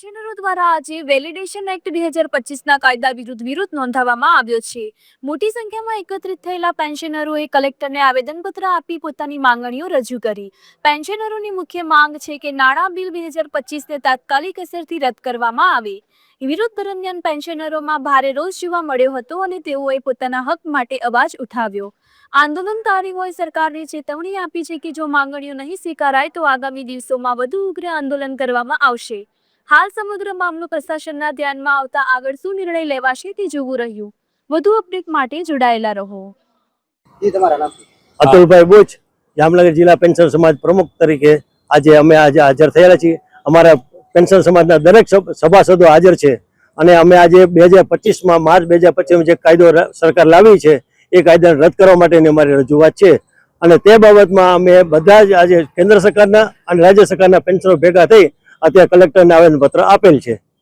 પેન્શનરો દ્વારા આજે validation act 2025ના કાયદા વિરુદ્ધ નોંધાવવામાં આવ્યો છે. મોટી સંખ્યામાં એકત્રિત થયેલા પેન્શનરોએ કલેક્ટરને આવેદનપત્ર આપી પોતાની માંગણીઓ રજૂ કરી. પેન્શનરોની મુખ્ય માંગ છે કે નાણાં બિલ 2025ને તાત્કાલિક અસરથી રદ કરવામાં આવે. વિરોધ દરમિયાન પેન્શનરોમાં ભારે રોષ જોવા મળ્યો હતો અને તેઓએ પોતાના હક માટે અવાજ ઉઠાવ્યો. આંદોલનકારીઓએ સરકારને ચેતવણી આપી છે કે જો માંગણીઓ નહીં સ્વીકારાય તો આગામી દિવસોમાં વધુ ઉગ્ર આંદોલન કરવામાં આવશે. હાલ સમગ્ર મામલો પ્રશાસનના ધ્યાનમાં આવતા આગળ શું નિર્ણય લેવાશે તે જોવું રહ્યું. વધુ અપડેટ માટે જોડાયેલા રહો. અતુલભાઈ બુચ, જામનગર જિલ્લા પેન્શન સમાજ પ્રમુખ તરીકે આજે અમે હાજર થયેલા છીએ. અમારા પેન્શન સમાજના દરેક સભાસદો હાજર છે અને અમે આજે 2025માં માર્ચ 2025 જે કાયદો સરકાર લાવી છે એ કાયદાને રદ કરવા માટેની અમારી રજૂઆત છે અને તે બાબતમાં અમે બધા જ આજે કેન્દ્ર સરકારના અને રાજ્ય સરકારના પેન્શનરો ભેગા થઈ અત્યારે કલેક્ટરને આવેદનપત્ર આપેલ છે.